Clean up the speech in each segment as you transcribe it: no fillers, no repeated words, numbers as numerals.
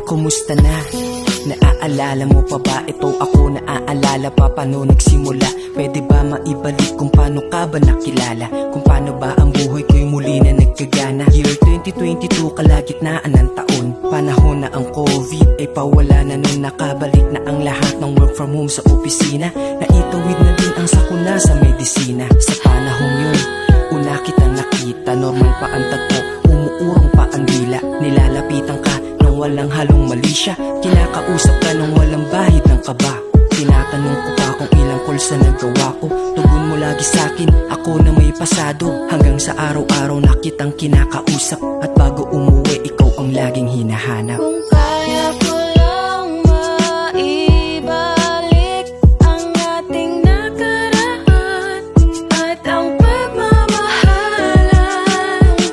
Kumusta na? Naaalala mo pa ba? Ito ako naaalala pa paano nagsimula. Pwede ba maibalik kung paano ka ba nakilala? Kung paano ba ang buhay ko'y muli na nagkagana? Year 2022, kalagitnaan ng taon. Panahon na ang COVID ay pawala na nun. Nakabalik na ang lahat ng work from home sa opisina. Naitawid na din ang sakuna sa medisina. Sa panahon yun, una kita nakita. Normal pa ang tagpo, umuurong pa ang dila. Nilalapitan ka nang walang halong malisya. Kinakausap ka nang walang bahid ng kaba. Tinatanong ko pa kung ilang calls na nagawa ko. Tugon mo lagi sa'kin, ako na may pasado. Hanggang sa araw-araw na kitang kinakausap. At bago umuwi, ikaw ang laging hinahanap. Kung kaya ko lang maibalik ang ating nakaraan at ang pagmamahalan.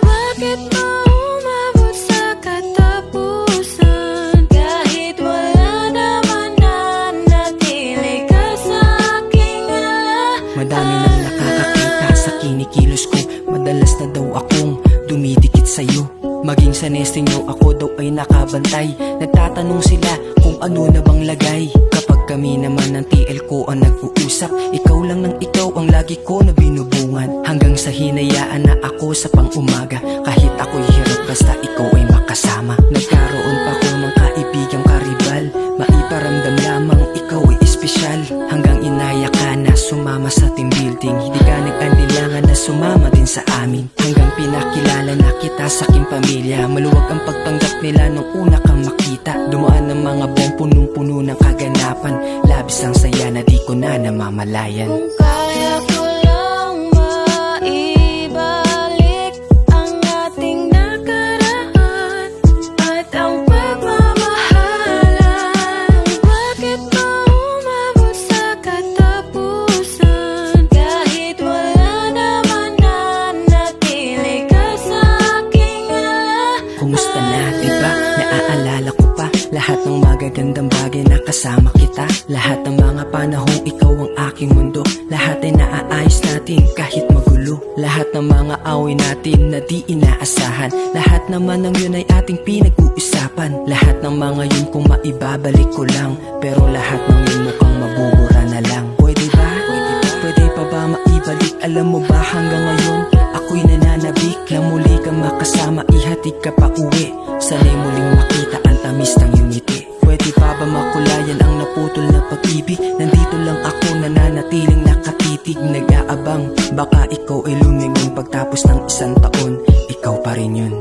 Bakit mo umabot sa katapusan? Kahit wala naman nanatili ka sa aking ala. Madami nang nakakakita sa kinikilos ko. Madalas na daw akong dumidikit sa'yo. Maging sa nesting nyo, ako daw ay nakabantay. Nagtatanong sila kung ano na bang lagay. Kapag kami naman ng TL ko ang nag-uusap, ikaw lang ng ikaw ang lagi ko na binubungan. Hanggang sa hinayaan na ako sa pang-umaga. Kahit ako'y hirap basta ikaw ay makasama. Nagkaroon pa ko ng kaibigang karibal. Maiparamdam lamang ikaw ay espesyal. Hanggang inaya ka na sumama sa team building. Hindi ka nag-andilangan na sumama din sa amin. Hanggang pinakilala na kita sa aking pamilya. Maluwag ang pagtanggap nila nung una kang makita. Dumaan ng mga buong punong-puno ng kaganapan. Labis ang saya na di ko na namamalayan. Kung kaya ko lang maibalik ang ating nakaraan at ang pagmamahalan. Bakit mo umabot sa katapusan? Kahit wala naman nanatili ka sa aking ala. Kumusta na, diba? Naaalala ko pa lahat ng magagandang bagay na kasama kita. Lahat ng mga panahong ikaw ang aking mundo. Lahat ay naaayos natin kahit magulo. Lahat ng mga away natin na di inaasahan. Lahat naman ng yun ay ating pinag-uusapan. Lahat ng mga yun kung maibabalik ko lang. Pero lahat ng yun mukhang mabubura na lang. Pwede ba? Pwede pa ba maibalik? Alam mo ba hanggang ngayon ako'y nananabik na muli kang makasama. Ihatid ka pa uwi. Sana'y muling makita ang tamis ng iyong ngiti. Pwede pa ba makulayan ang naputol na pag-ibig? Nandito lang ako nananatiling nakatitig. Nag-aabang baka ikaw ay lumingon pagtapos ng isang taon. Ikaw pa rin yun.